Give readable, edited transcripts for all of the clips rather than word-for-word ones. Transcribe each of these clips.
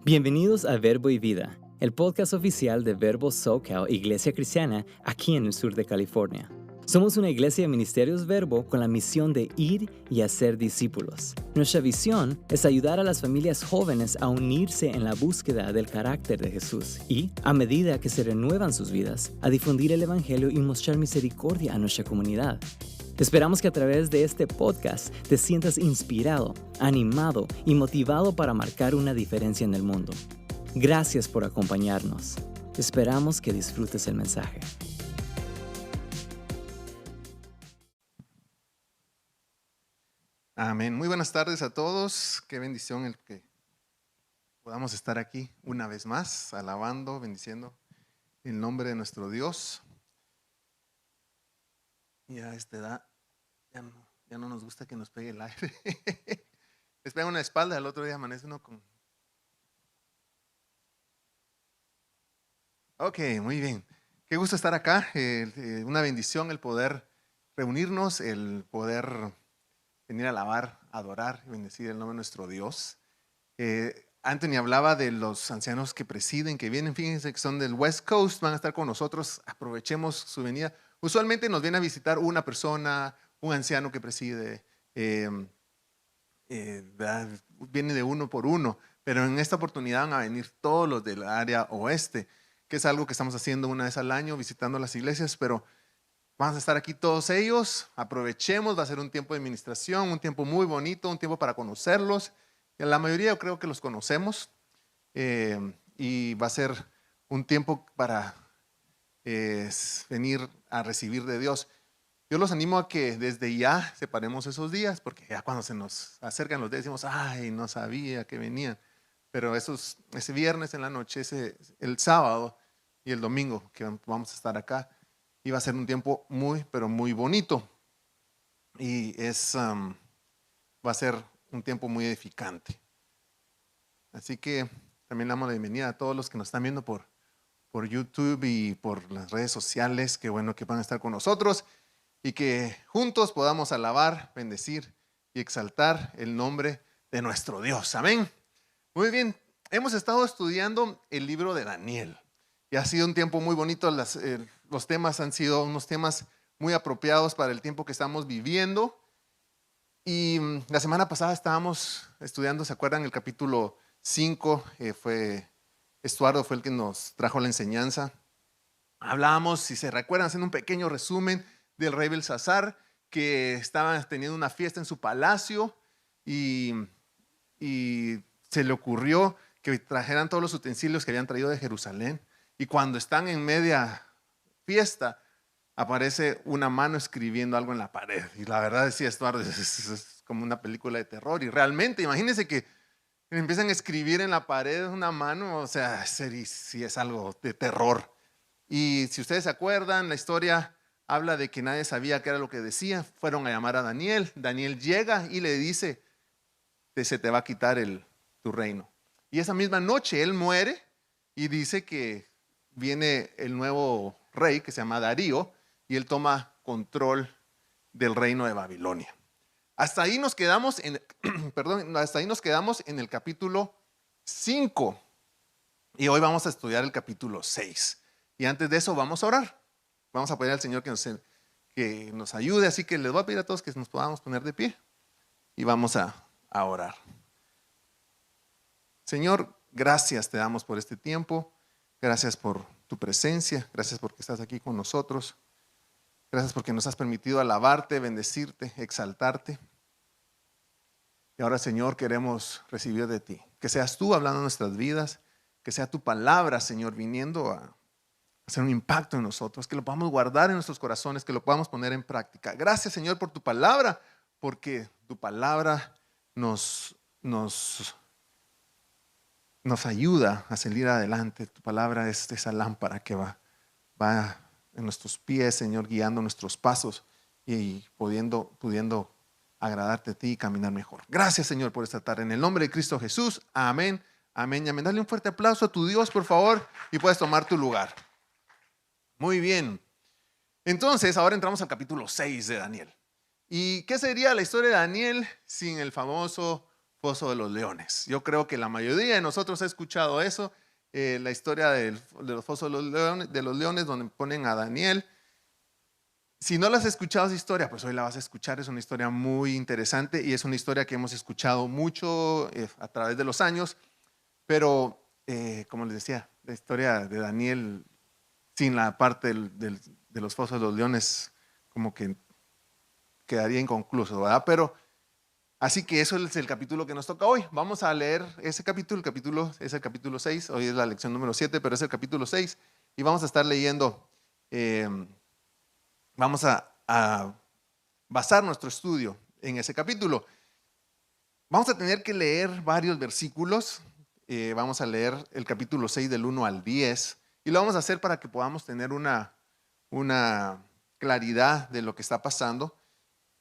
Bienvenidos a Verbo y Vida, el podcast oficial de Verbo SoCal, Iglesia Cristiana, aquí en el sur de California. Somos una iglesia de ministerios Verbo con la misión de ir y hacer discípulos. Nuestra visión es ayudar a las familias jóvenes a unirse en la búsqueda del carácter de Jesús y, a medida que se renuevan sus vidas, a difundir el Evangelio y mostrar misericordia a nuestra comunidad. Esperamos que a través de este podcast te sientas inspirado, animado y motivado para marcar una diferencia en el mundo. Gracias por acompañarnos. Esperamos que disfrutes el mensaje. Amén. Muy buenas tardes a todos. Qué bendición el que podamos estar aquí una vez más, alabando, bendiciendo el nombre de nuestro Dios. Y a esta edad ya no nos gusta que nos pegue el aire. Les pega una espalda, el otro día amanece uno con... Ok, muy bien. Qué gusto estar acá. Una bendición el poder reunirnos, el poder venir a alabar, adorar y bendecir el nombre de nuestro Dios. Anthony hablaba de los ancianos que presiden, que vienen, fíjense que son del West Coast, van a estar con nosotros, aprovechemos su venida. Usualmente nos viene a visitar una persona, un anciano que preside, viene de uno por uno, pero en esta oportunidad van a venir todos los del área oeste, que es algo que estamos haciendo una vez al año, visitando las iglesias, pero vamos a estar aquí todos ellos, aprovechemos, va a ser un tiempo de administración, un tiempo muy bonito, un tiempo para conocerlos. La mayoría yo creo que los conocemos y va a ser un tiempo para venir a recibir de Dios. Yo los animo a que desde ya separemos esos días, porque ya cuando se nos acercan los días decimos, ay, no sabía que venían. Pero ese viernes en la noche, el sábado y el domingo que vamos a estar acá, y va a ser un tiempo muy, pero muy bonito. Y va a ser un tiempo muy edificante. Así que también le damos la bienvenida a todos los que nos están viendo por YouTube y por las redes sociales. Qué bueno que van a estar con nosotros y que juntos podamos alabar, bendecir y exaltar el nombre de nuestro Dios. Amén. Muy bien, hemos estado estudiando el libro de Daniel y ha sido un tiempo muy bonito. Los temas han sido unos temas muy apropiados para el tiempo que estamos viviendo. Y la semana pasada estábamos estudiando, ¿se acuerdan? El capítulo 5, Estuardo fue el que nos trajo la enseñanza. Hablábamos, si se recuerdan, haciendo un pequeño resumen del rey Belsasar, que estaba teniendo una fiesta en su palacio y se le ocurrió que trajeran todos los utensilios que habían traído de Jerusalén. Y cuando están en media fiesta, aparece una mano escribiendo algo en la pared. Y la verdad decía Estuardo, es como una película de terror. Y realmente, imagínense que empiezan a escribir en la pared una mano, o sea, sí es algo de terror. Y si ustedes se acuerdan, la historia habla de que nadie sabía qué era lo que decía. Fueron a llamar a Daniel. Daniel llega y le dice, se te va a quitar tu reino. Y esa misma noche él muere y dice que viene el nuevo rey que se llama Darío y él toma control del reino de Babilonia. Hasta ahí nos quedamos hasta ahí nos quedamos en el capítulo 5 y hoy vamos a estudiar el capítulo 6. Y antes de eso vamos a orar. Vamos a pedir al Señor que nos ayude, así que les voy a pedir a todos que nos podamos poner de pie y vamos a orar. Señor, gracias te damos por este tiempo, gracias por tu presencia, gracias porque estás aquí con nosotros. Gracias porque nos has permitido alabarte, bendecirte, exaltarte. Y ahora, Señor, queremos recibir de ti. Que seas tú hablando en nuestras vidas, que sea tu palabra, Señor, viniendo a hacer un impacto en nosotros, que lo podamos guardar en nuestros corazones, que lo podamos poner en práctica. Gracias, Señor, por tu palabra, porque tu palabra nos ayuda a salir adelante. Tu palabra es esa lámpara que va en nuestros pies, Señor, guiando nuestros pasos y pudiendo agradarte a ti y caminar mejor. Gracias, Señor, por esta tarde. En el nombre de Cristo Jesús, amén, amén y amén. Dale un fuerte aplauso a tu Dios, por favor, y puedes tomar tu lugar. Muy bien. Entonces, ahora entramos al capítulo 6 de Daniel. ¿Y qué sería la historia de Daniel sin el famoso foso de los leones. Yo creo que la mayoría de nosotros ha escuchado eso, la historia de los fosos de los leones, donde ponen a Daniel. Si no la has escuchado esa historia, pues hoy la vas a escuchar. Es una historia muy interesante y es una historia que hemos escuchado mucho a través de los años, pero como les decía, la historia de Daniel sin la parte de los fosos de los leones como que quedaría inconcluso, ¿verdad? Pero así que eso es el capítulo que nos toca hoy. Vamos a leer ese capítulo, es el capítulo 6, hoy es la lección número 7, pero es el capítulo 6 y vamos a estar leyendo, vamos a basar nuestro estudio en ese capítulo. Vamos a tener que leer varios versículos, vamos a leer el capítulo 6 del 1 al 10 y lo vamos a hacer para que podamos tener una claridad de lo que está pasando.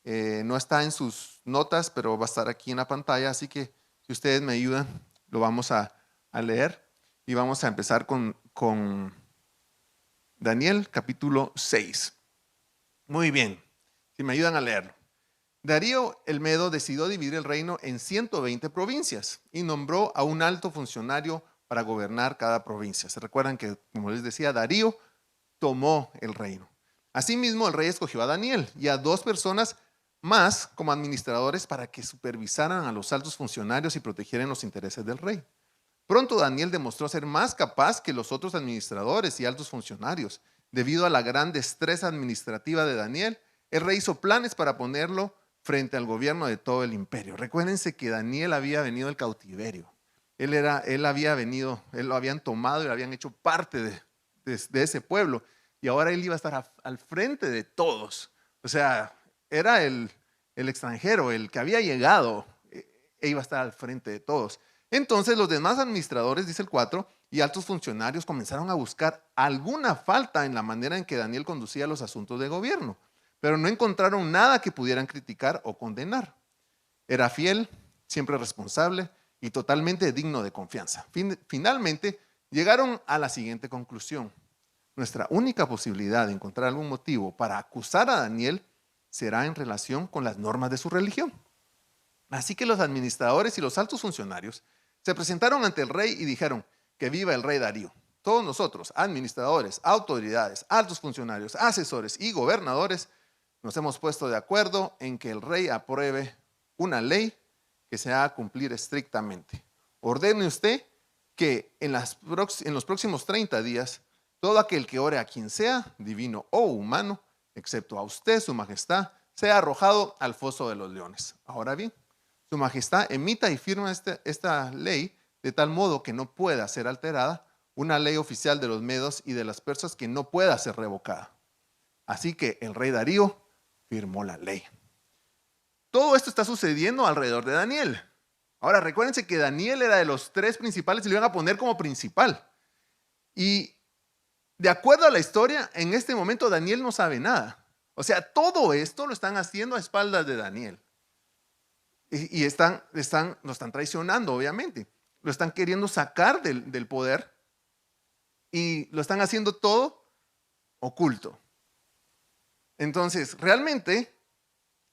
No está en sus notas, pero va a estar aquí en la pantalla, así que si ustedes me ayudan, lo vamos a leer y vamos a empezar con Daniel capítulo 6. Muy bien, si me ayudan a leerlo. Darío el Medo decidió dividir el reino en 120 provincias y nombró a un alto funcionario para gobernar cada provincia. Se recuerdan que, como les decía, Darío tomó el reino. Asimismo, el rey escogió a Daniel y a 2 personas más como administradores para que supervisaran a los altos funcionarios y protegieran los intereses del rey. Pronto Daniel demostró ser más capaz que los otros administradores y altos funcionarios. Debido a la gran destreza administrativa de Daniel, el rey hizo planes para ponerlo frente al gobierno de todo el imperio. Recuérdense que Daniel había venido del cautiverio. Él lo habían tomado y lo habían hecho parte de ese pueblo. Y ahora él iba a estar al frente de todos. O sea, era el extranjero, el que había llegado, e iba a estar al frente de todos. Entonces los demás administradores, dice el 4, y altos funcionarios comenzaron a buscar alguna falta en la manera en que Daniel conducía los asuntos de gobierno, pero no encontraron nada que pudieran criticar o condenar. Era fiel, siempre responsable y totalmente digno de confianza. Finalmente llegaron a la siguiente conclusión. Nuestra única posibilidad de encontrar algún motivo para acusar a Daniel será en relación con las normas de su religión. Así que los administradores y los altos funcionarios se presentaron ante el rey y dijeron: que viva el rey Darío. Todos nosotros, administradores, autoridades, altos funcionarios, asesores y gobernadores, nos hemos puesto de acuerdo en que el rey apruebe una ley que se haga a cumplir estrictamente. Ordene usted que en los próximos 30 días, todo aquel que ore a quien sea, divino o humano, excepto a usted, su majestad, sea arrojado al foso de los leones. Ahora bien, su majestad emita y firma esta ley de tal modo que no pueda ser alterada, una ley oficial de los medos y de las persas que no pueda ser revocada. Así que el rey Darío firmó la ley. Todo esto está sucediendo alrededor de Daniel. Ahora, recuérdense que Daniel era de los 3 principales y lo iban a poner como principal. Y de acuerdo a la historia, en este momento Daniel no sabe nada. O sea, todo esto lo están haciendo a espaldas de Daniel. Y lo están traicionando, obviamente. Lo están queriendo sacar del poder y lo están haciendo todo oculto. Entonces, realmente,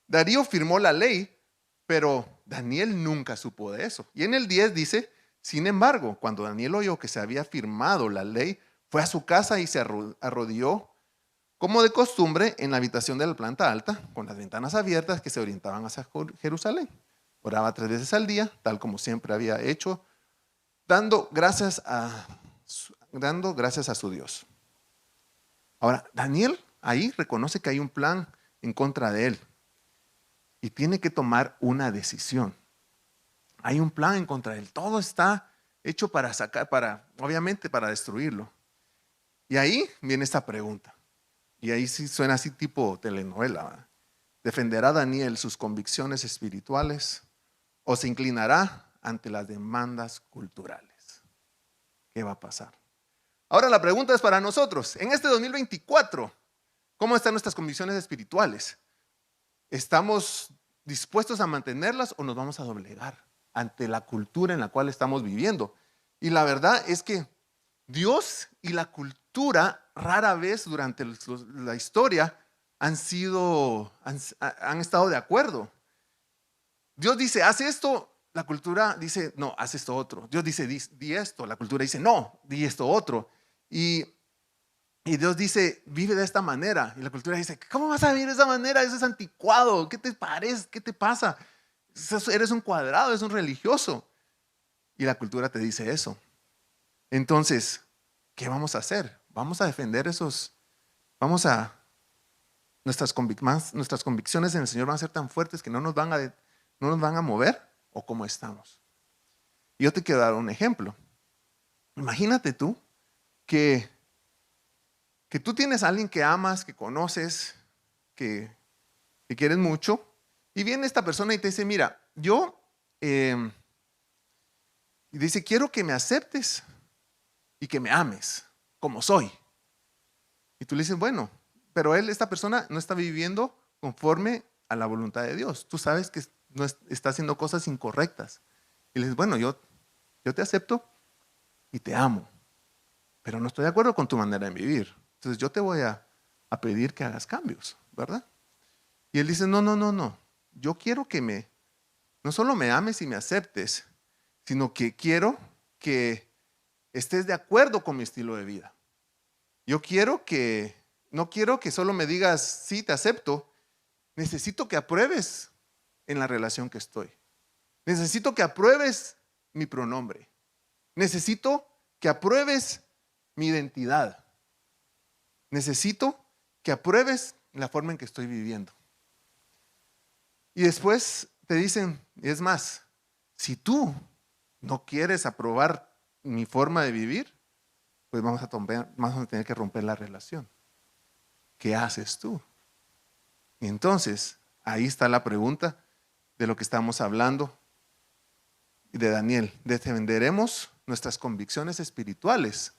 Darío firmó la ley, pero Daniel nunca supo de eso. Y en el 10 dice: sin embargo, cuando Daniel oyó que se había firmado la ley, fue a su casa y se arrodilló, como de costumbre, en la habitación de la planta alta, con las ventanas abiertas que se orientaban hacia Jerusalén. Oraba 3 veces al día, tal como siempre había hecho, dando gracias a su Dios. Ahora, Daniel ahí reconoce que hay un plan en contra de él y tiene que tomar una decisión. Hay un plan en contra de él. Todo está hecho obviamente para destruirlo. Y ahí viene esta pregunta. Y ahí sí suena así tipo telenovela, ¿verdad? ¿Defenderá Daniel sus convicciones espirituales o se inclinará ante las demandas culturales? ¿Qué va a pasar? Ahora la pregunta es para nosotros. En este 2024, ¿cómo están nuestras convicciones espirituales? ¿Estamos dispuestos a mantenerlas o nos vamos a doblegar ante la cultura en la cual estamos viviendo? Y la verdad es que Dios y la cultura rara vez durante la historia han estado de acuerdo. Dios dice: haz esto, la cultura dice, no, haz esto otro. Dios dice, di esto. La cultura dice, no, di esto otro. Y Dios dice, vive de esta manera. Y la cultura dice, ¿cómo vas a vivir de esa manera? Eso es anticuado. ¿Qué te parece? ¿Qué te pasa? Eres un cuadrado, eres un religioso. Y la cultura te dice eso. Entonces, ¿qué vamos a hacer? Vamos a defender nuestras convicciones en el Señor van a ser tan fuertes que no nos van a mover, o cómo estamos. Y yo te quiero dar un ejemplo. Imagínate tú que tú tienes a alguien que amas, que conoces, que quieres mucho, y viene esta persona y te dice, mira, y dice, quiero que me aceptes y que me ames como soy. Y tú le dices, bueno, pero esta persona no está viviendo conforme a la voluntad de Dios. Tú sabes que no está haciendo cosas incorrectas. Y le dices, bueno, yo te acepto y te amo, pero no estoy de acuerdo con tu manera de vivir. Entonces yo te voy a pedir que hagas cambios, ¿verdad? Y él dice, no. Yo quiero que no solo me ames y me aceptes, sino que quiero que estés de acuerdo con mi estilo de vida. No quiero que solo me digas, sí, te acepto. Necesito que apruebes en la relación que estoy. Necesito que apruebes mi pronombre. Necesito que apruebes mi identidad. Necesito que apruebes la forma en que estoy viviendo. Y después te dicen, es más, si tú no quieres aprobar mi forma de vivir, pues vamos a tener que romper la relación. ¿Qué haces tú? Y entonces, ahí está la pregunta de lo que estamos hablando de Daniel. ¿Defenderemos nuestras convicciones espirituales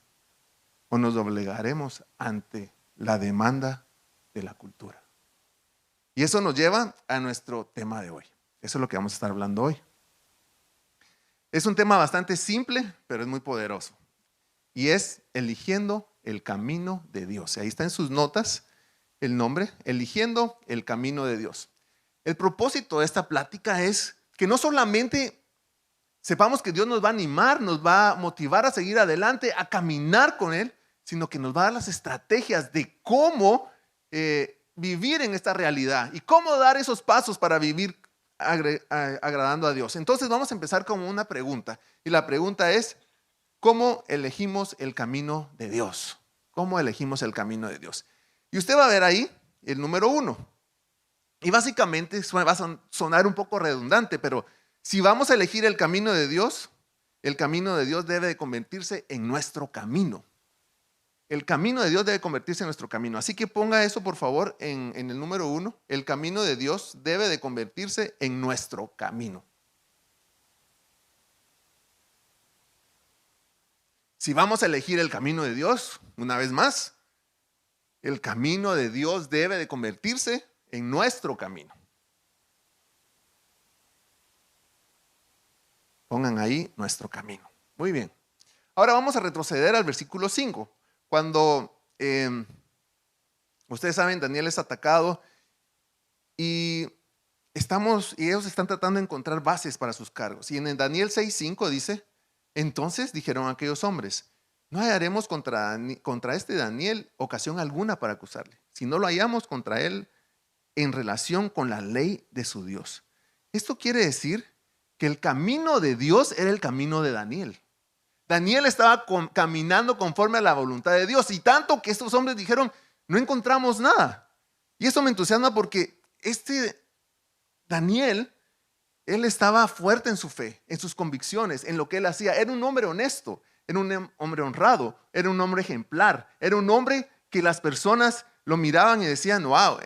o nos doblegaremos ante la demanda de la cultura? Y eso nos lleva a nuestro tema de hoy. Eso es lo que vamos a estar hablando hoy. Es un tema bastante simple, pero es muy poderoso. Y es eligiendo el camino de Dios. Ahí está en sus notas el nombre, eligiendo el camino de Dios. El propósito de esta plática es que no solamente sepamos que Dios nos va a animar, nos va a motivar a seguir adelante, a caminar con Él, sino que nos va a dar las estrategias de cómo vivir en esta realidad y cómo dar esos pasos para vivir agradando a Dios. Entonces vamos a empezar con una pregunta. Y la pregunta es, ¿cómo elegimos el camino de Dios? ¿Cómo elegimos el camino de Dios? Y usted va a ver ahí el número 1. Y básicamente va a sonar un poco redundante, pero si vamos a elegir el camino de Dios, el camino de Dios debe de convertirse en nuestro camino. El camino de Dios debe convertirse en nuestro camino. Así que ponga eso, por favor, en el número 1. El camino de Dios debe de convertirse en nuestro camino. Si vamos a elegir el camino de Dios, una vez más, el camino de Dios debe de convertirse en nuestro camino. Pongan ahí nuestro camino. Muy bien. Ahora vamos a retroceder al versículo 5. Cuando ustedes saben, Daniel es atacado y ellos están tratando de encontrar bases para sus cargos. Y en Daniel 6:5 dice, entonces dijeron aquellos hombres, no hallaremos contra este Daniel ocasión alguna para acusarle, si no lo hallamos contra él en relación con la ley de su Dios. Esto quiere decir que el camino de Dios era el camino de Daniel. Daniel estaba caminando conforme a la voluntad de Dios, y tanto que estos hombres dijeron, no encontramos nada. Y eso me entusiasma porque Daniel, él estaba fuerte en su fe, en sus convicciones, en lo que él hacía. Era un hombre honesto, era un hombre honrado, era un hombre ejemplar, era un hombre que las personas lo miraban y decían, wow,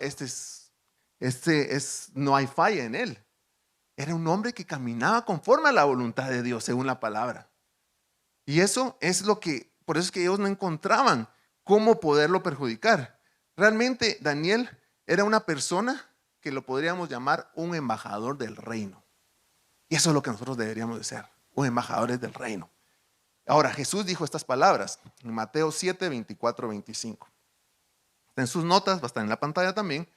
no hay falla en él. Era un hombre que caminaba conforme a la voluntad de Dios, según la palabra. Y eso es por eso es que ellos no encontraban cómo poderlo perjudicar. Realmente Daniel era una persona que lo podríamos llamar un embajador del reino. Y eso es lo que nosotros deberíamos de ser, un embajadores del reino. Ahora, Jesús dijo estas palabras en Mateo 7, 24, 25. Está en sus notas, va a estar en la pantalla también.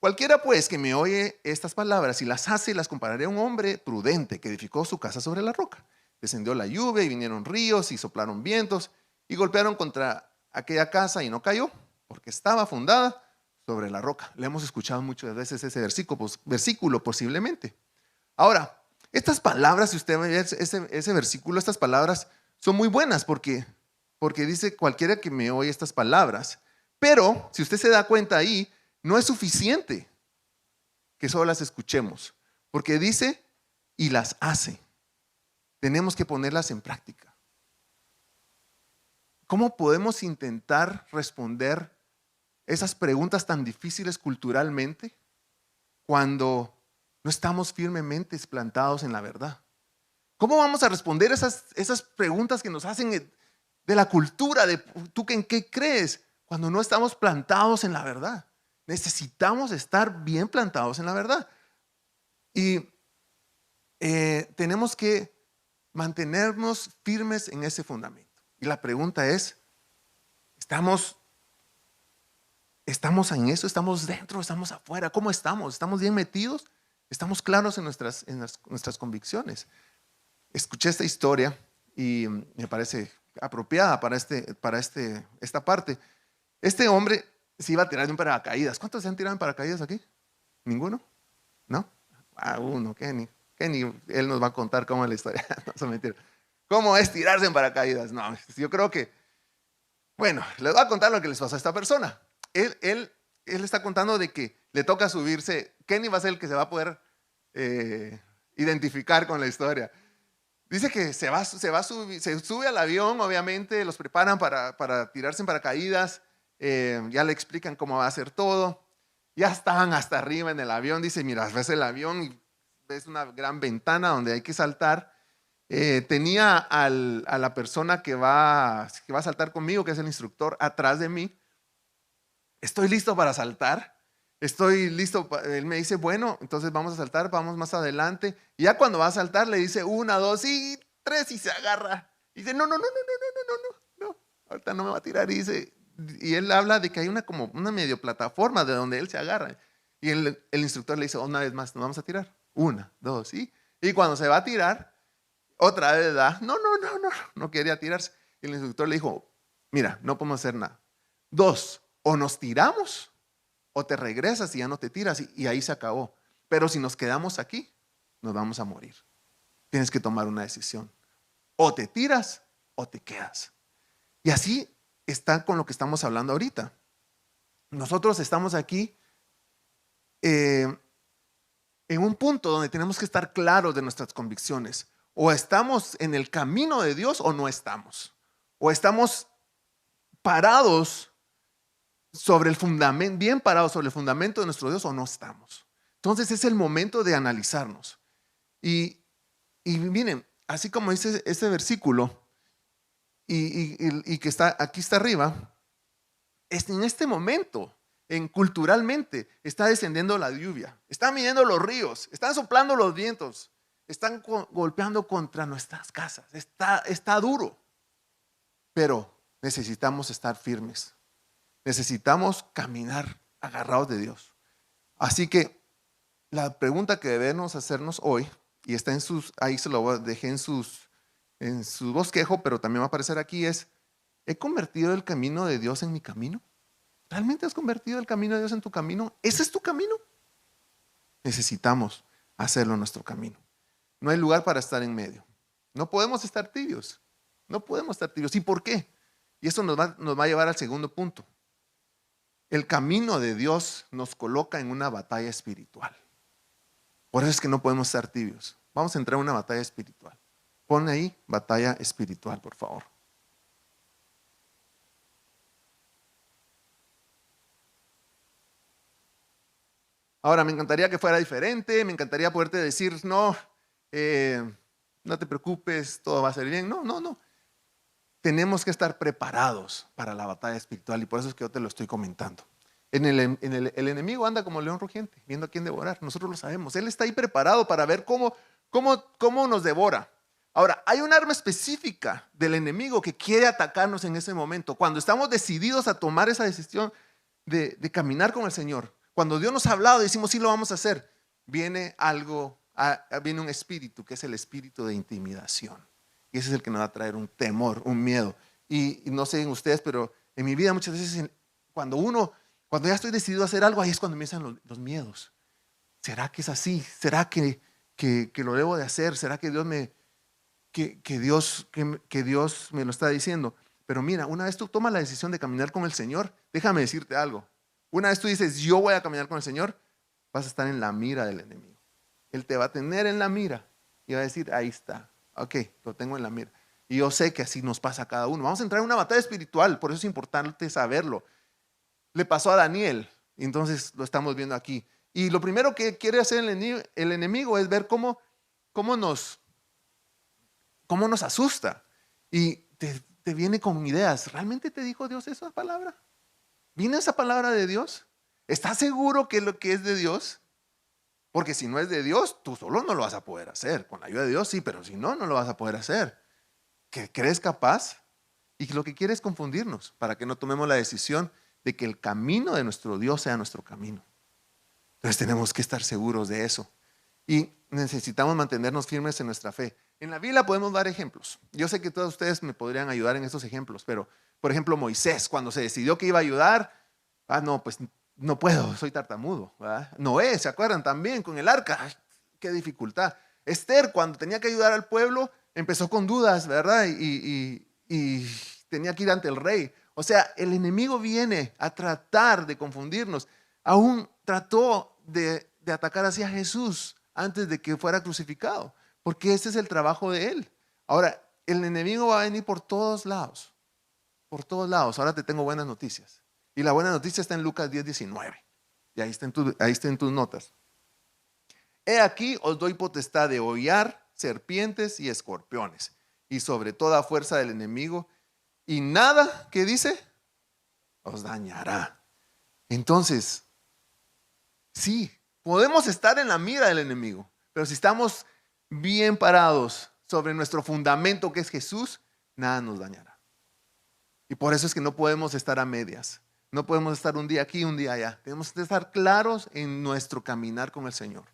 Cualquiera pues que me oye estas palabras y las hace, las compararé a un hombre prudente que edificó su casa sobre la roca. Descendió la lluvia y vinieron ríos y soplaron vientos y golpearon contra aquella casa y no cayó, porque estaba fundada sobre la roca. Le hemos escuchado muchas veces ese versículo posiblemente. Ahora, estas palabras, si usted ve ese versículo, estas palabras son muy buenas porque dice cualquiera que me oye estas palabras. Pero, si usted se da cuenta ahí, no es suficiente que solo las escuchemos, porque dice y las hace. Tenemos que ponerlas en práctica. ¿Cómo podemos intentar responder esas preguntas tan difíciles culturalmente cuando no estamos firmemente plantados en la verdad? ¿Cómo vamos a responder esas preguntas que nos hacen de la cultura, de tú en qué crees, cuando no estamos plantados en la verdad? Necesitamos estar bien plantados en la verdad. Y tenemos que mantenernos firmes en ese fundamento. Y la pregunta es, ¿estamos en eso? ¿Estamos dentro? ¿Estamos afuera? ¿Cómo estamos? ¿Estamos bien metidos? ¿Estamos claros en nuestras convicciones? Escuché esta historia y me parece apropiada para esta parte. Este hombre se iba a tirar de un paracaídas. ¿Cuántos se han tirado en paracaídas aquí? ¿Ninguno? ¿No? Uno, Kenny. Él nos va a contar cómo es la historia. No se mentira. ¿Cómo es tirarse en paracaídas? No, yo creo que, bueno, les voy a contar lo que les pasó a esta persona. Él está contando de que le toca subirse. Kenny va a ser el que se va a poder identificar con la historia. Dice que se sube al avión, obviamente, los preparan para tirarse en paracaídas. Ya le explican cómo va a hacer todo. Ya estaban hasta arriba en el avión. Dice, mira, ves el avión y ves una gran ventana donde hay que saltar. Tenía a la persona que va a saltar conmigo, que es el instructor, atrás de mí. Estoy listo para saltar. Estoy listo. Él me dice, bueno, entonces vamos a saltar, vamos más adelante. Y ya cuando va a saltar le dice 1, 2 y 3 y se agarra. Y dice, no, ahorita no me va a tirar. Y él habla de que hay como una medio plataforma de donde él se agarra. Y el instructor le dice, una vez más, nos vamos a tirar. 1, 2, ¿sí? Y cuando se va a tirar, otra vez da, no quería tirarse. Y el instructor le dijo, mira, no podemos hacer nada. 2, o nos tiramos o te regresas y ya no te tiras y ahí se acabó. Pero si nos quedamos aquí, nos vamos a morir. Tienes que tomar una decisión. O te tiras o te quedas. Y así está con lo que estamos hablando ahorita. Nosotros estamos aquí en un punto donde tenemos que estar claros de nuestras convicciones. O estamos en el camino de Dios o no estamos. O estamos parados sobre el fundamento, bien parados sobre el fundamento de nuestro Dios o no estamos. Entonces es el momento de analizarnos. Y miren, así como dice este versículo y que aquí está arriba, en este momento, culturalmente, está descendiendo la lluvia, están viniendo los ríos, están soplando los vientos, están golpeando contra nuestras casas. Está duro, pero necesitamos estar firmes. Necesitamos caminar agarrados de Dios. Así que la pregunta que debemos hacernos hoy, y está ahí se lo dejé en su bosquejo, pero también va a aparecer aquí, es: ¿he convertido el camino de Dios en mi camino? ¿Realmente has convertido el camino de Dios en tu camino? ¿Ese es tu camino? Necesitamos hacerlo en nuestro camino. No hay lugar para estar en medio. No podemos estar tibios. No podemos estar tibios. ¿Y por qué? Y eso nos va a llevar al segundo punto. El camino de Dios nos coloca en una batalla espiritual. Por eso es que no podemos estar tibios. Vamos a entrar en una batalla espiritual. Pon ahí batalla espiritual, por favor. Ahora, me encantaría que fuera diferente, me encantaría poderte decir, no te preocupes, todo va a ser bien. No. Tenemos que estar preparados para la batalla espiritual y por eso es que yo te lo estoy comentando. El enemigo anda como león rugiente, viendo a quién devorar. Nosotros lo sabemos. Él está ahí preparado para ver cómo nos devora. Ahora, hay un arma específica del enemigo que quiere atacarnos en ese momento. Cuando estamos decididos a tomar esa decisión de caminar con el Señor, cuando Dios nos ha hablado, decimos sí lo vamos a hacer, viene viene un espíritu que es el espíritu de intimidación. Y ese es el que nos va a traer un temor, un miedo. Y no sé en ustedes, pero en mi vida muchas veces cuando ya estoy decidido a hacer algo, ahí es cuando empiezan los miedos. ¿Será que es así? ¿Será que lo debo de hacer? ¿Será que Dios me lo está diciendo? Pero mira, una vez tú tomas la decisión de caminar con el Señor, déjame decirte algo. Una vez tú dices, yo voy a caminar con el Señor, vas a estar en la mira del enemigo. Él te va a tener en la mira y va a decir, ahí está, ok, lo tengo en la mira. Y yo sé que así nos pasa a cada uno. Vamos a entrar en una batalla espiritual, por eso es importante saberlo. Le pasó a Daniel, y entonces lo estamos viendo aquí. Y lo primero que quiere hacer el enemigo es ver cómo nos asusta. Y te viene con ideas. ¿Realmente te dijo Dios esa palabra? ¿Viene esa palabra de Dios? ¿Estás seguro que lo que es de Dios? Porque si no es de Dios, tú solo no lo vas a poder hacer. Con la ayuda de Dios sí, pero si no, no lo vas a poder hacer. ¿Que crees capaz? Y lo que quiere es confundirnos para que no tomemos la decisión de que el camino de nuestro Dios sea nuestro camino. Entonces tenemos que estar seguros de eso. Y necesitamos mantenernos firmes en nuestra fe. En la Biblia podemos dar ejemplos. Yo sé que todos ustedes me podrían ayudar en estos ejemplos, pero por ejemplo Moisés, cuando se decidió que iba a ayudar, no, pues no puedo, soy tartamudo, ¿verdad? Noé, ¿se acuerdan también con el arca? Ay, qué dificultad. Esther, cuando tenía que ayudar al pueblo, empezó con dudas, ¿verdad? Y tenía que ir ante el rey. O sea, el enemigo viene a tratar de confundirnos. Aún trató de atacar hacia Jesús antes de que fuera crucificado, porque ese es el trabajo de él. Ahora, el enemigo va a venir por todos lados, por todos lados. Ahora te tengo buenas noticias. Y la buena noticia está en Lucas 10:19. Y ahí está en tus notas. He aquí os doy potestad de hollar serpientes y escorpiones, y sobre toda fuerza del enemigo, y nada, ¿qué dice? Os dañará. Entonces, sí, podemos estar en la mira del enemigo, pero si estamos bien parados sobre nuestro fundamento que es Jesús, nada nos dañará. Y por eso es que no podemos estar a medias. No podemos estar un día aquí, un día allá. Tenemos que estar claros en nuestro caminar con el Señor.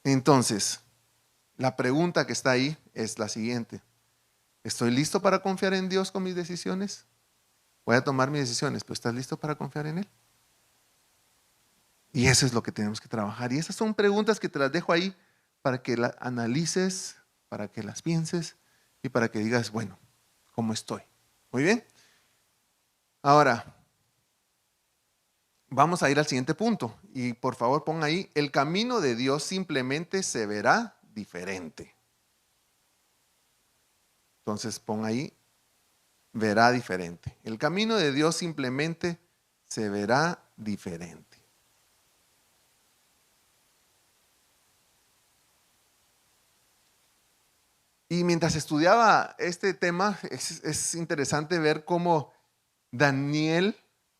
Entonces, la pregunta que está ahí es la siguiente. ¿Estoy listo para confiar en Dios con mis decisiones? Voy a tomar mis decisiones, pero ¿estás listo para confiar en Él? Y eso es lo que tenemos que trabajar. Y esas son preguntas que te las dejo ahí para que las analices, para que las pienses y para que digas, bueno, ¿cómo estoy? Muy bien. Ahora, vamos a ir al siguiente punto. Y por favor pon ahí, el camino de Dios simplemente se verá diferente. Entonces pon ahí, verá diferente. El camino de Dios simplemente se verá diferente. Y mientras estudiaba este tema, es interesante ver cómo Daniel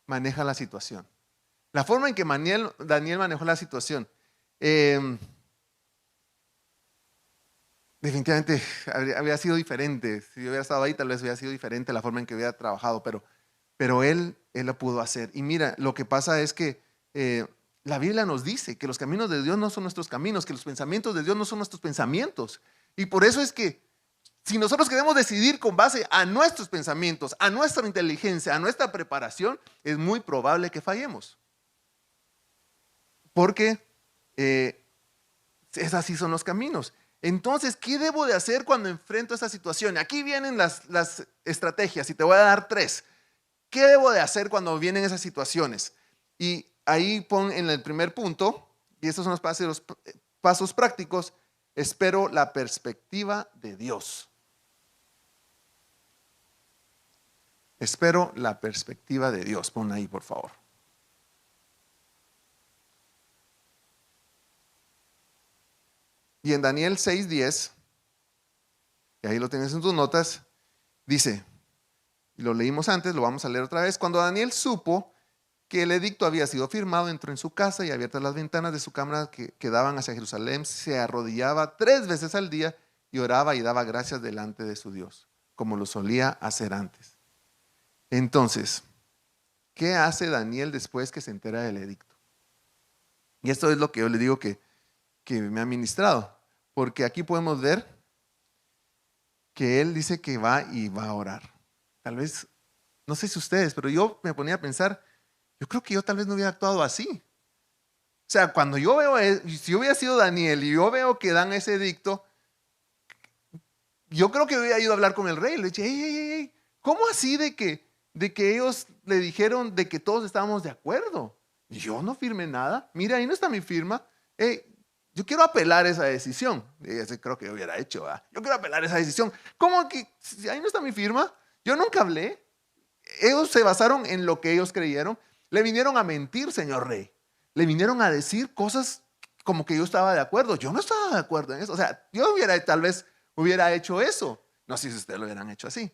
maneja la situación. La forma en que Daniel manejó la situación. Definitivamente había sido diferente. Si yo hubiera estado ahí, tal vez hubiera sido diferente la forma en que hubiera trabajado, pero él lo pudo hacer. Y mira, lo que pasa es que la Biblia nos dice que los caminos de Dios no son nuestros caminos, que los pensamientos de Dios no son nuestros pensamientos. Y por eso es que si nosotros queremos decidir con base a nuestros pensamientos, a nuestra inteligencia, a nuestra preparación, es muy probable que fallemos. Porque así son los caminos. Entonces, ¿qué debo de hacer cuando enfrento esta situación? Aquí vienen las estrategias y te voy a dar 3. ¿Qué debo de hacer cuando vienen esas situaciones? Y ahí pon en el primer punto, y estos son los pasos prácticos, espero la perspectiva de Dios. Espero la perspectiva de Dios. Pon ahí, por favor. Y en Daniel 6:10, y ahí lo tienes en tus notas, dice, y lo leímos antes, lo vamos a leer otra vez. Cuando Daniel supo que el edicto había sido firmado, entró en su casa y abiertas las ventanas de su cámara que daban hacia Jerusalén, se arrodillaba 3 veces al día y oraba y daba gracias delante de su Dios, como lo solía hacer antes. Entonces, ¿qué hace Daniel después que se entera del edicto? Y esto es lo que yo le digo que me ha ministrado, porque aquí podemos ver que él dice que va y va a orar. Tal vez, no sé si ustedes, pero yo me ponía a pensar, yo creo que yo tal vez no hubiera actuado así. O sea, cuando yo veo, si yo hubiera sido Daniel y yo veo que dan ese edicto, yo creo que hubiera ido a hablar con el rey. Le dije, hey, ¿cómo así de que ellos le dijeron de que todos estábamos de acuerdo? Y yo no firmé nada. Mira, ahí no está mi firma. Yo quiero apelar esa decisión. Y eso creo que yo hubiera hecho. ¿Verdad? Yo quiero apelar esa decisión. ¿Cómo que si ahí no está mi firma? Yo nunca hablé. Ellos se basaron en lo que ellos creyeron. Le vinieron a mentir, señor rey. Le vinieron a decir cosas como que yo estaba de acuerdo. Yo no estaba de acuerdo en eso. O sea, yo tal vez hubiera hecho eso. No sé si ustedes lo hubieran hecho así.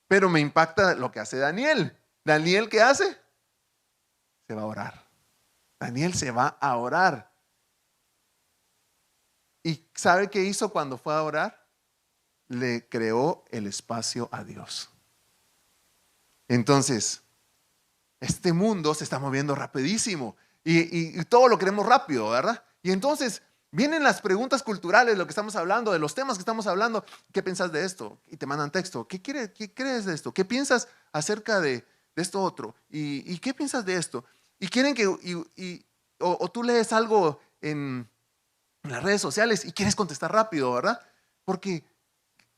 Pero me impacta lo que hace Daniel. ¿Daniel qué hace? Se va a orar. Daniel se va a orar. ¿Y sabe qué hizo cuando fue a orar? Le creó el espacio a Dios. Entonces, este mundo se está moviendo rapidísimo y todo lo queremos rápido, ¿verdad? Y entonces vienen las preguntas culturales, lo que estamos hablando, de los temas que estamos hablando. ¿Qué piensas de esto? Y te mandan texto. ¿Qué crees de esto? ¿Qué piensas acerca de esto otro? ¿Y qué piensas de esto? Y quieren que, o tú lees algo en las redes sociales y quieres contestar rápido, ¿verdad? Porque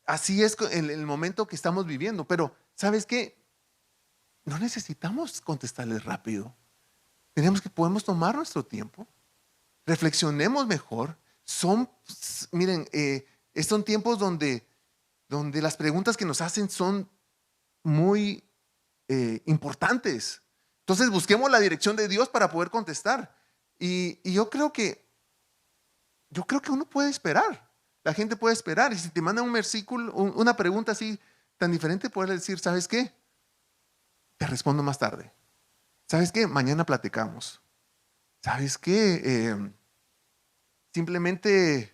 así es en el momento que estamos viviendo. Pero, ¿sabes qué? No necesitamos contestarles rápido. Podemos tomar nuestro tiempo. Reflexionemos mejor. Miren, son tiempos donde las preguntas que nos hacen son muy importantes. Entonces busquemos la dirección de Dios para poder contestar. Y yo creo que uno puede esperar. La gente puede esperar. Y si te mandan un versículo, una pregunta así tan diferente, puedes decir, ¿sabes qué? Te respondo más tarde. ¿Sabes qué? Mañana platicamos. ¿Sabes qué? Simplemente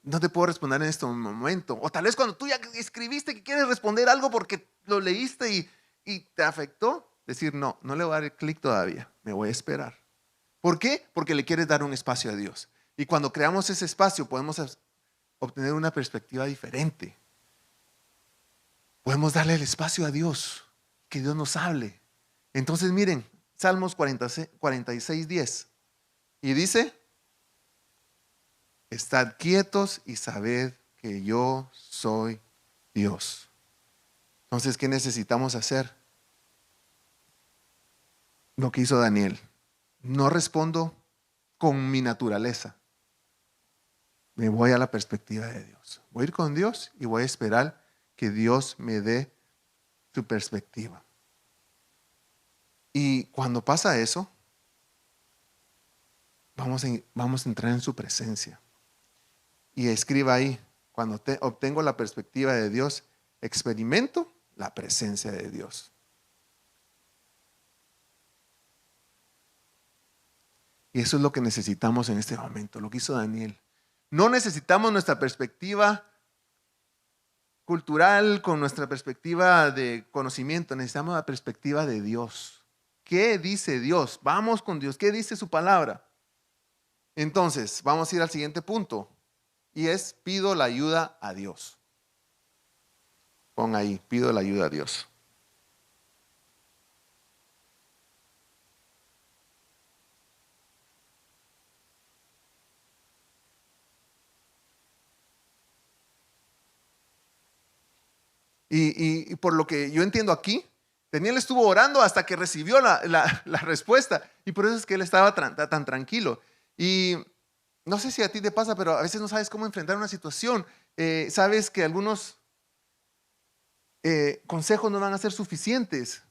no te puedo responder en este momento. O tal vez cuando tú ya escribiste que quieres responder algo porque lo leíste y te afectó, decir, no le voy a dar el clic todavía. Me voy a esperar. ¿Por qué? Porque le quieres dar un espacio a Dios. Y cuando creamos ese espacio podemos obtener una perspectiva diferente. Podemos darle el espacio a Dios, que Dios nos hable. Entonces miren, Salmos 46, 10. Y dice, estad quietos y sabed que yo soy Dios. Entonces, ¿qué necesitamos hacer? Lo que hizo Daniel. No respondo con mi naturaleza. Me voy a la perspectiva de Dios. Voy a ir con Dios y voy a esperar que Dios me dé su perspectiva. Y cuando pasa eso, vamos a entrar en su presencia. Y escriba ahí, cuando obtengo la perspectiva de Dios, experimento la presencia de Dios. Y eso es lo que necesitamos en este momento, lo que hizo Daniel. No necesitamos nuestra perspectiva cultural con nuestra perspectiva de conocimiento, necesitamos la perspectiva de Dios. ¿Qué dice Dios? Vamos con Dios. ¿Qué dice su palabra? Entonces, vamos a ir al siguiente punto. Y es, pido la ayuda a Dios. Pon ahí, pido la ayuda a Dios. Y por lo que yo entiendo aquí, Daniel estuvo orando hasta que recibió la respuesta. Y por eso es que él estaba tan tranquilo. Y no sé si a ti te pasa, pero a veces no sabes cómo enfrentar una situación. Sabes que algunos consejos no van a ser suficientes.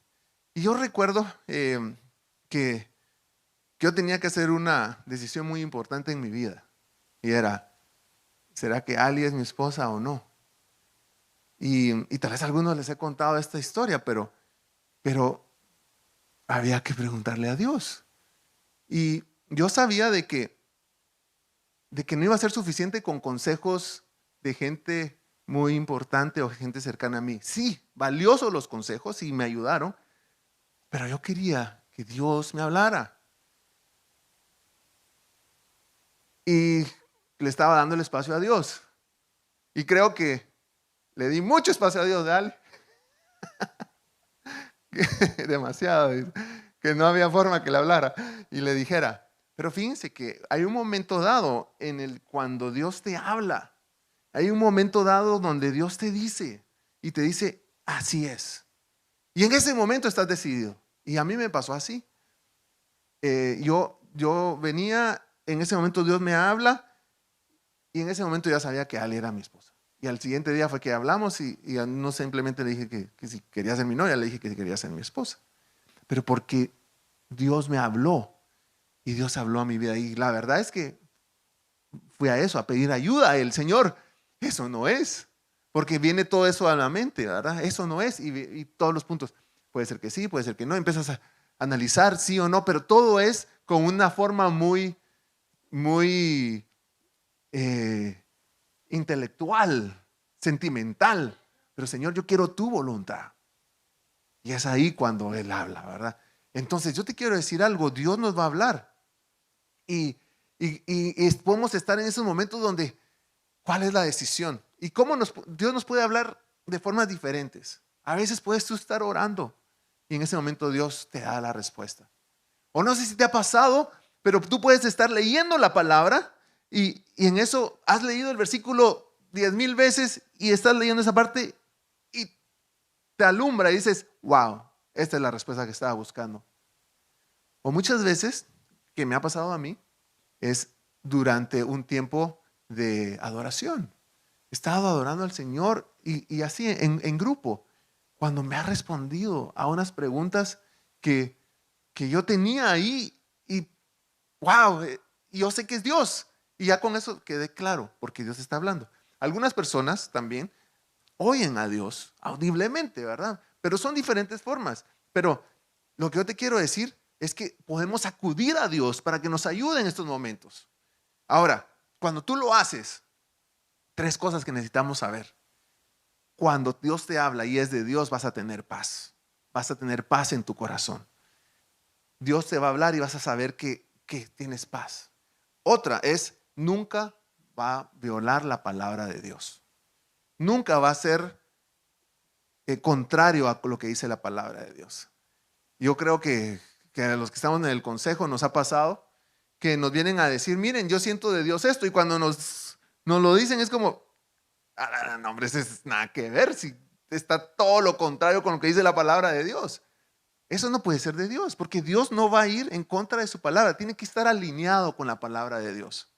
Y yo recuerdo que yo tenía que hacer una decisión muy importante en mi vida. Y era, ¿será que Ali es mi esposa o no? Y tal vez a algunos les he contado esta historia, pero había que preguntarle a Dios. Y yo sabía de que no iba a ser suficiente con consejos de gente muy importante o gente cercana a mí. Sí, valiosos los consejos y me ayudaron, Pero yo quería que Dios me hablara. Y le estaba dando el espacio a Dios. Y creo que le di mucho espacio a Dios, dale. Demasiado. Que no había forma que le hablara y le dijera. Pero fíjense que hay un momento dado en el cuando Dios te habla. Hay un momento dado donde Dios te dice y te dice, así es. Y en ese momento estás decidido. Y a mí me pasó así. Yo venía, en ese momento Dios me habla y en ese momento ya sabía que Ali era mi esposa. Y al siguiente día fue que hablamos y no simplemente le dije que si quería ser mi novia, le dije que si quería ser mi esposa. Pero porque Dios me habló y Dios habló a mi vida. Y la verdad es que fui a eso, a pedir ayuda a él. Señor, eso no es. Porque viene todo eso a la mente, ¿verdad? Eso no es. Y todos los puntos. Puede ser que sí, puede ser que no. Empiezas a analizar sí o no, pero todo es con una forma muy, muy intelectual, sentimental. Pero Señor, yo quiero tu voluntad. Y es ahí cuando Él habla, ¿verdad? Entonces yo te quiero decir algo, Dios nos va a hablar. Y podemos estar en esos momentos donde, ¿cuál es la decisión? Y cómo Dios nos puede hablar de formas diferentes. A veces puedes tú estar orando y en ese momento Dios te da la respuesta. O no sé si te ha pasado, pero tú puedes estar leyendo la palabra y en eso has leído el versículo 10,000 veces y estás leyendo esa parte y te alumbra y dices, wow, esta es la respuesta que estaba buscando. O muchas veces, que me ha pasado a mí, es durante un tiempo de adoración. He estado adorando al Señor y así en grupo, cuando me ha respondido a unas preguntas que yo tenía ahí y wow, yo sé que es Dios. Y ya con eso quedé claro, porque Dios está hablando. Algunas personas también oyen a Dios audiblemente, ¿verdad? Pero son diferentes formas. Pero lo que yo te quiero decir es que podemos acudir a Dios para que nos ayude en estos momentos. Ahora, cuando tú lo haces, tres cosas que necesitamos saber. Cuando Dios te habla y es de Dios, vas a tener paz. Vas a tener paz en tu corazón. Dios te va a hablar y vas a saber que tienes paz. Otra es, nunca va a violar la palabra de Dios. Nunca va a ser contrario a lo que dice la palabra de Dios. Yo creo que a los que estamos en el consejo nos ha pasado que nos vienen a decir, miren, yo siento de Dios esto, y cuando nos lo dicen es como, no, hombre, eso es nada que ver, si está todo lo contrario con lo que dice la palabra de Dios. Eso no puede ser de Dios, porque Dios no va a ir en contra de su palabra, tiene que estar alineado con la palabra de Dios.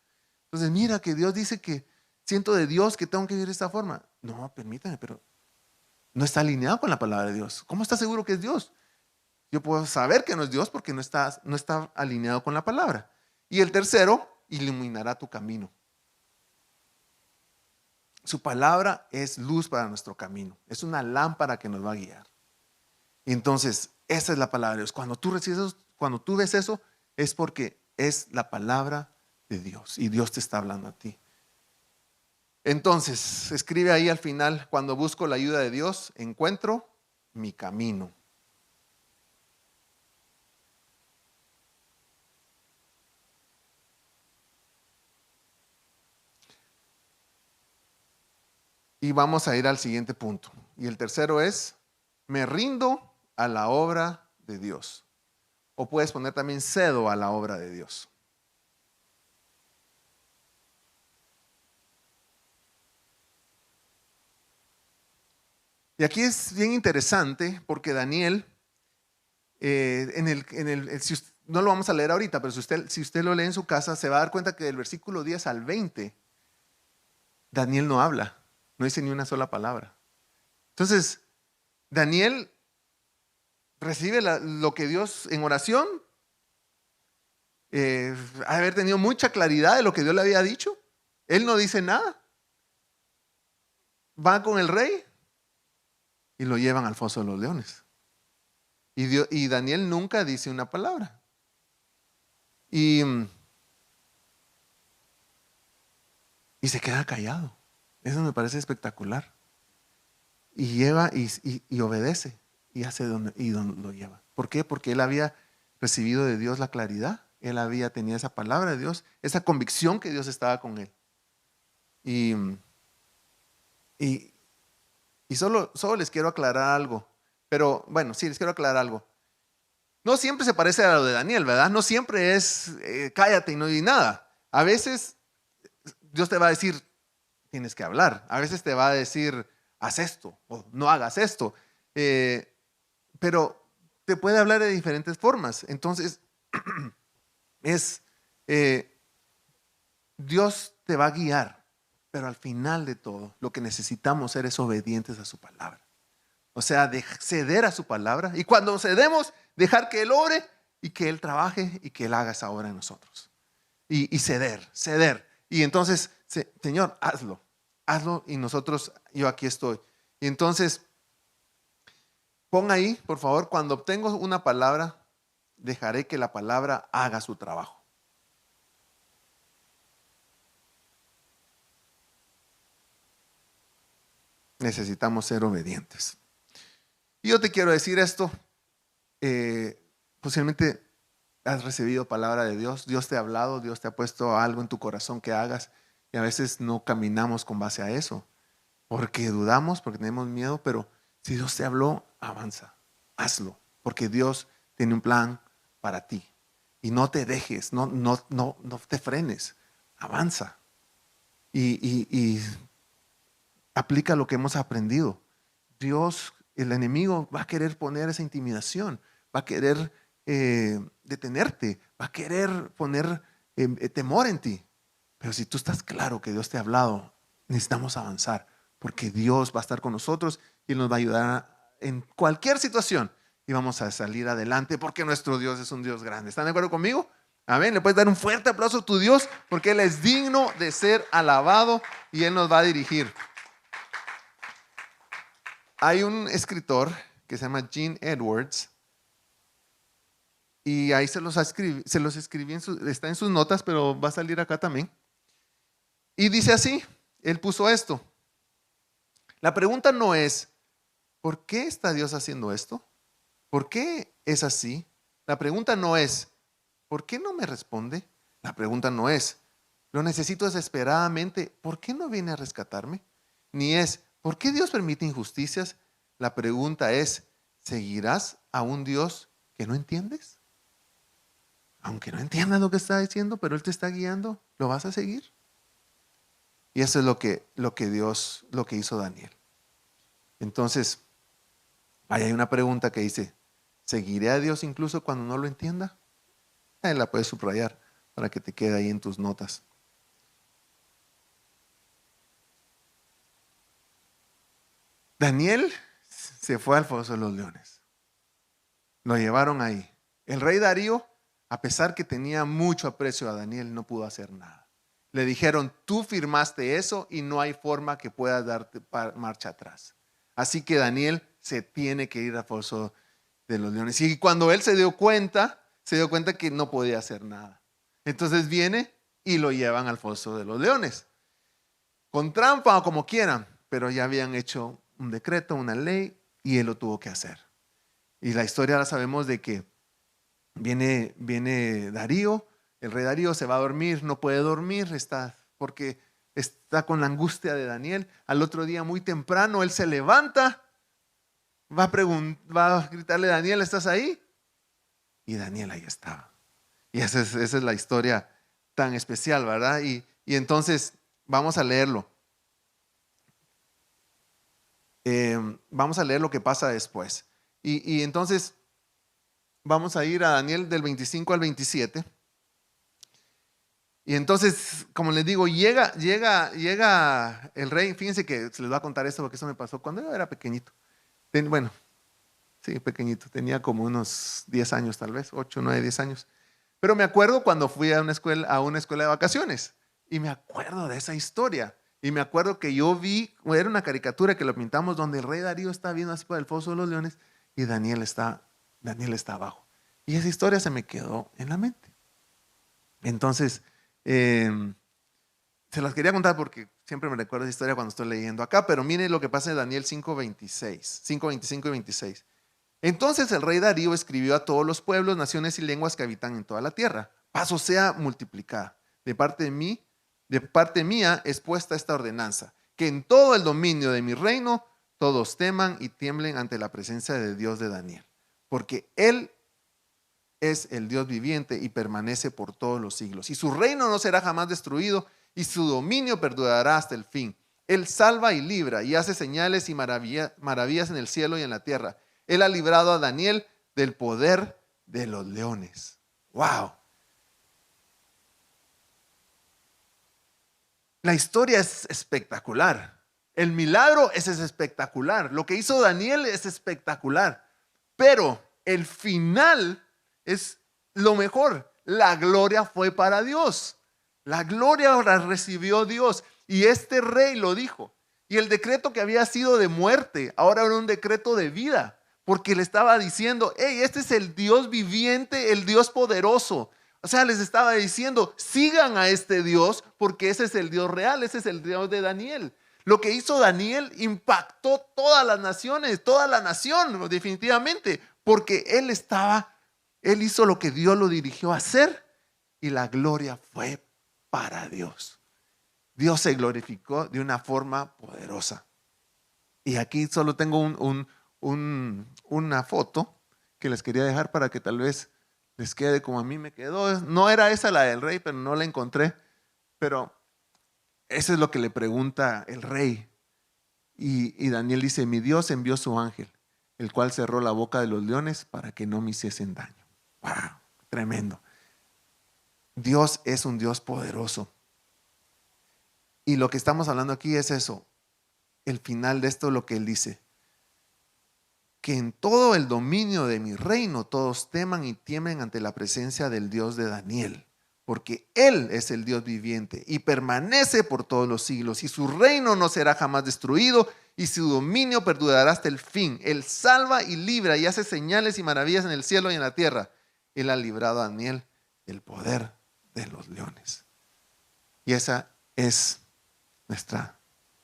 Entonces, mira que Dios dice que siento de Dios que tengo que vivir de esta forma. No, permítame, pero no está alineado con la palabra de Dios. ¿Cómo está seguro que es Dios? Yo puedo saber que no es Dios porque no está alineado con la palabra. Y el tercero, iluminará tu camino. Su palabra es luz para nuestro camino. Es una lámpara que nos va a guiar. Y entonces, esa es la palabra de Dios. Cuando tú recibes eso, cuando tú ves eso, es porque es la palabra de Dios y Dios te está hablando a ti. Entonces, escribe ahí al final, cuando busco la ayuda de Dios, encuentro mi camino. Y vamos a ir al siguiente punto. Y el tercero es, me rindo a la obra de Dios. O puedes poner también cedo a la obra de Dios. Y aquí es bien interesante porque Daniel, no lo vamos a leer ahorita, pero si usted lo lee en su casa, se va a dar cuenta que del versículo 10 al 20, Daniel no habla, no dice ni una sola palabra. Entonces, Daniel recibe lo que Dios en oración, haber tenido mucha claridad de lo que Dios le había dicho. Él no dice nada. Va con el rey y lo llevan al foso de los leones. Y Daniel nunca dice una palabra. Y se queda callado. Eso me parece espectacular. Y lleva y obedece y hace donde lo lleva. ¿Por qué? Porque él había recibido de Dios la claridad. Él había tenido esa palabra de Dios, esa convicción que Dios estaba con él. Y, y, y solo les quiero aclarar algo. Pero bueno, sí, les quiero aclarar algo. No siempre se parece a lo de Daniel, ¿verdad? No siempre es cállate y no di nada. A veces Dios te va a decir, tienes que hablar. A veces te va a decir, haz esto o no hagas esto. Pero te puede hablar de diferentes formas. Entonces, es Dios te va a guiar, pero al final de todo, lo que necesitamos ser es obedientes a su palabra. O sea, de ceder a su palabra. Y cuando cedemos, dejar que Él ore y que Él trabaje y que Él haga esa obra en nosotros. Y ceder. Y entonces, Señor, hazlo y nosotros, yo aquí estoy. Y entonces, pon ahí, por favor, cuando obtengo una palabra, dejaré que la palabra haga su trabajo. Necesitamos ser obedientes. Y yo te quiero decir esto, posiblemente has recibido palabra de Dios, Dios te ha hablado, Dios te ha puesto algo en tu corazón que hagas y a veces no caminamos con base a eso, porque dudamos, porque tenemos miedo, pero si Dios te habló, avanza, hazlo, porque Dios tiene un plan para ti y no te dejes, no te frenes, avanza y aplica lo que hemos aprendido. Dios, el enemigo va a querer poner esa intimidación, va a querer detenerte, va a querer poner temor en ti. Pero si tú estás claro que Dios te ha hablado, necesitamos avanzar, porque Dios va a estar con nosotros y Él nos va a ayudar en cualquier situación y vamos a salir adelante porque nuestro Dios es un Dios grande. ¿Están de acuerdo conmigo? Amén. Le puedes dar un fuerte aplauso a tu Dios porque Él es digno de ser alabado y Él nos va a dirigir. Hay un escritor que se llama Gene Edwards y ahí se los escribí, está en sus notas, pero va a salir acá también. Y dice así, él puso esto. La pregunta no es, ¿por qué está Dios haciendo esto? ¿Por qué es así? La pregunta no es, ¿por qué no me responde? La pregunta no es, lo necesito desesperadamente, ¿por qué no viene a rescatarme? Ni es, ¿por qué Dios permite injusticias? La pregunta es, ¿seguirás a un Dios que no entiendes? Aunque no entiendas lo que está diciendo, pero Él te está guiando, ¿lo vas a seguir? Y eso es lo que hizo Daniel. Entonces, ahí hay una pregunta que dice, ¿seguiré a Dios incluso cuando no lo entienda? Ahí la puedes subrayar para que te quede ahí en tus notas. Daniel se fue al foso de los leones. Lo llevaron ahí. El rey Darío, a pesar que tenía mucho aprecio a Daniel, no pudo hacer nada. Le dijeron, tú firmaste eso y no hay forma que puedas darte marcha atrás. Así que Daniel se tiene que ir al foso de los leones. Y cuando él se dio cuenta que no podía hacer nada. Entonces viene y lo llevan al foso de los leones. Con trampa o como quieran, pero ya habían hecho un decreto, una ley, y él lo tuvo que hacer. Y la historia la sabemos de que viene Darío, el rey Darío se va a dormir, no puede dormir, porque está con la angustia de Daniel. Al otro día muy temprano él se levanta, va a gritarle, Daniel, ¿estás ahí? Y Daniel ahí estaba. Y esa es la historia tan especial, ¿verdad? Y entonces vamos a leerlo. Vamos a leer lo que pasa después. Y entonces vamos a ir a Daniel del 25 al 27. Y entonces, como les digo, llega el rey. Fíjense que se les va a contar esto porque eso me pasó cuando yo era pequeñito. Bueno, sí, pequeñito. Tenía como unos 10 años tal vez, 8, 9, 10 años. Pero me acuerdo cuando fui a una escuela de vacaciones. Y me acuerdo de esa historia. Y me acuerdo que yo era una caricatura que lo pintamos donde el rey Darío está viendo así por el foso de los leones y Daniel está abajo. Y esa historia se me quedó en la mente. Entonces, se las quería contar porque siempre me recuerdo esa historia cuando estoy leyendo acá, pero miren lo que pasa en Daniel 5:26, 5:25 y 26. Entonces el rey Darío escribió a todos los pueblos, naciones y lenguas que habitan en toda la tierra: paz os sea multiplicada. De parte mía es puesta esta ordenanza, que en todo el dominio de mi reino todos teman y tiemblen ante la presencia de Dios de Daniel, porque Él es el Dios viviente y permanece por todos los siglos. Y su reino no será jamás destruido, y su dominio perdurará hasta el fin. Él salva y libra y hace señales y maravillas en el cielo y en la tierra. Él ha librado a Daniel del poder de los leones. ¡Wow! La historia es espectacular. El milagro es espectacular. Lo que hizo Daniel es espectacular. Pero el final es lo mejor. La gloria fue para Dios. La gloria la recibió Dios. Y este rey lo dijo. Y el decreto que había sido de muerte, ahora era un decreto de vida. Porque le estaba diciendo, hey, este es el Dios viviente, el Dios poderoso. O sea, les estaba diciendo, sigan a este Dios, porque ese es el Dios real, ese es el Dios de Daniel. Lo que hizo Daniel impactó todas las naciones, toda la nación, definitivamente, porque él hizo lo que Dios lo dirigió a hacer, y la gloria fue para Dios. Dios se glorificó de una forma poderosa. Y aquí solo tengo una foto que les quería dejar para que tal vez les quede como a mí me quedó. No era esa la del rey, pero no la encontré. Pero eso es lo que le pregunta el rey. Y Daniel dice, mi Dios envió su ángel, el cual cerró la boca de los leones para que no me hiciesen daño. ¡Wow! Tremendo. Dios es un Dios poderoso. Y lo que estamos hablando aquí es eso. El final de esto es lo que él dice: que en todo el dominio de mi reino todos teman y tiemblen ante la presencia del Dios de Daniel, porque Él es el Dios viviente y permanece por todos los siglos, y su reino no será jamás destruido, y su dominio perdurará hasta el fin. Él salva y libra y hace señales y maravillas en el cielo y en la tierra. Él ha librado a Daniel del poder de los leones. Y esa es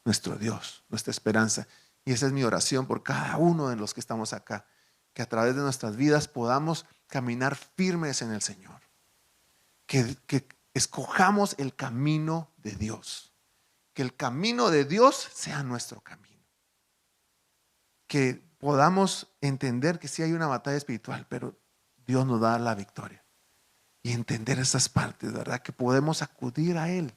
nuestro Dios, nuestra esperanza. Y esa es mi oración por cada uno de los que estamos acá, que a través de nuestras vidas podamos caminar firmes en el Señor, que escojamos el camino de Dios, que el camino de Dios sea nuestro camino, que podamos entender que sí hay una batalla espiritual, pero Dios nos da la victoria, y entender esas partes, ¿verdad? Que podemos acudir a Él.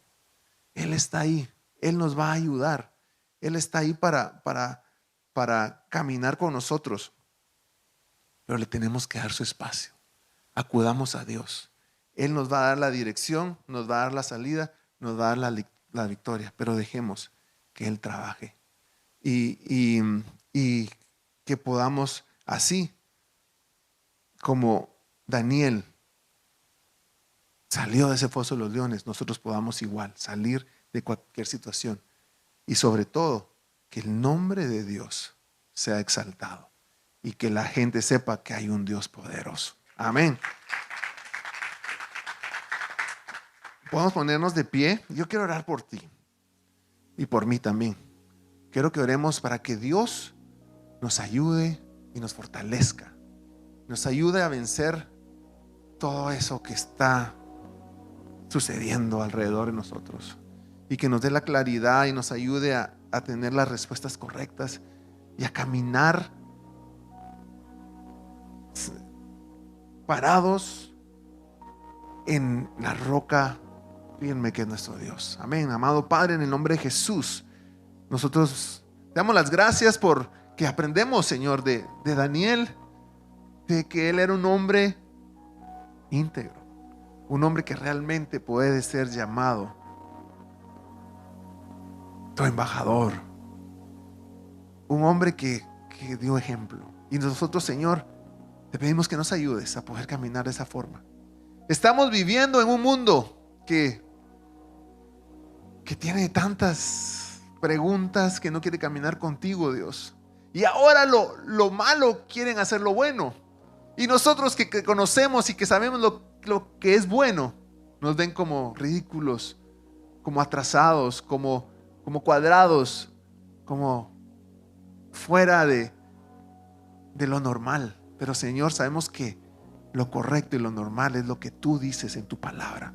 Él está ahí, Él nos va a ayudar. Él está ahí para caminar con nosotros, pero le tenemos que dar su espacio. Acudamos a Dios. Él nos va a dar la dirección, nos va a dar la salida, nos va a dar la victoria, pero dejemos que Él trabaje y que podamos, así como Daniel salió de ese foso de los leones, nosotros podamos igual salir de cualquier situación. Y sobre todo, que el nombre de Dios sea exaltado y que la gente sepa que hay un Dios poderoso. Amén. Podemos ponernos de pie. Yo quiero orar por ti y por mí también. Quiero que oremos para que Dios nos ayude y nos fortalezca. Nos ayude a vencer todo eso que está sucediendo alrededor de nosotros. Y que nos dé la claridad y nos ayude a tener las respuestas correctas y a caminar parados en la roca firme que es nuestro Dios. Amén. Amado Padre, en el nombre de Jesús, nosotros te damos las gracias por que aprendemos, Señor, de Daniel, de que él era un hombre íntegro, un hombre que realmente puede ser llamado tu embajador, un hombre que dio ejemplo. Y nosotros, Señor, te pedimos que nos ayudes a poder caminar de esa forma. Estamos viviendo en un mundo que tiene tantas preguntas, que no quiere caminar contigo, Dios. Y ahora lo malo quieren hacer lo bueno. Y nosotros que conocemos y que sabemos lo que es bueno, nos ven como ridículos, como atrasados, como cuadrados, como fuera de de lo normal. Pero Señor, sabemos que lo correcto y lo normal es lo que tú dices en tu palabra.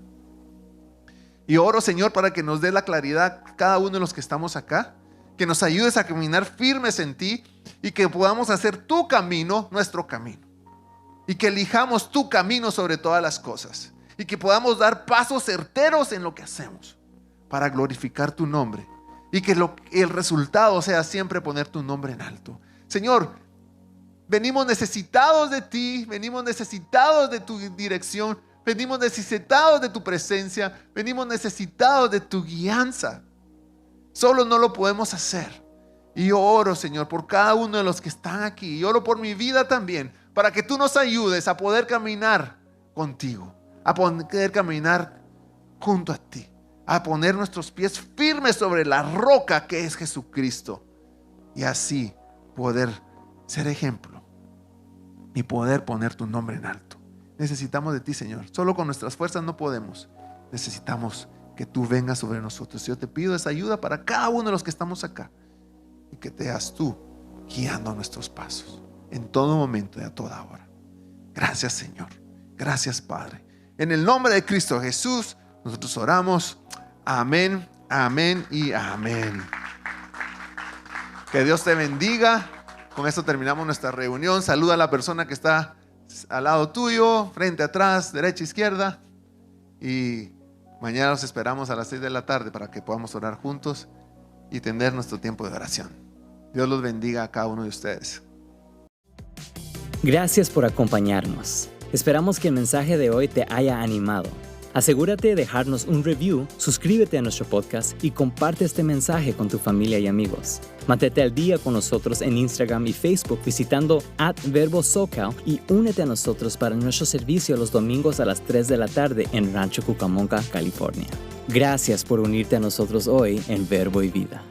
Y oro, Señor, para que nos dé la claridad cada uno de los que estamos acá, que nos ayudes a caminar firmes en ti y que podamos hacer tu camino nuestro camino. Y que elijamos tu camino sobre todas las cosas. Y que podamos dar pasos certeros en lo que hacemos para glorificar tu nombre. Y que el resultado sea siempre poner tu nombre en alto. Señor, venimos necesitados de ti, venimos necesitados de tu dirección, venimos necesitados de tu presencia, venimos necesitados de tu guianza. Solo no lo podemos hacer. Y yo oro, Señor, por cada uno de los que están aquí. Y oro por mi vida también, para que tú nos ayudes a poder caminar contigo, a poder caminar junto a ti, a poner nuestros pies firmes sobre la roca que es Jesucristo. Y así poder ser ejemplo y poder poner tu nombre en alto. Necesitamos de ti, Señor. Solo con nuestras fuerzas no podemos. Necesitamos que tú vengas sobre nosotros. Yo te pido esa ayuda para cada uno de los que estamos acá. Y que te seas tú guiando nuestros pasos en todo momento y a toda hora. Gracias, Señor. Gracias, Padre. En el nombre de Cristo Jesús, nosotros oramos. Amén, amén y amén. Que Dios te bendiga. Con esto terminamos nuestra reunión. Saluda a la persona que está al lado tuyo, frente, atrás, derecha, izquierda. Y mañana los esperamos a las 6 de la tarde para que podamos orar juntos y tener nuestro tiempo de oración. Dios los bendiga a cada uno de ustedes. Gracias por acompañarnos. Esperamos que el mensaje de hoy te haya animado. Asegúrate de dejarnos un review, suscríbete a nuestro podcast y comparte este mensaje con tu familia y amigos. Mantente al día con nosotros en Instagram y Facebook visitando @verbosocal y únete a nosotros para nuestro servicio los domingos a las 3 de la tarde en Rancho Cucamonga, California. Gracias por unirte a nosotros hoy en Verbo y Vida.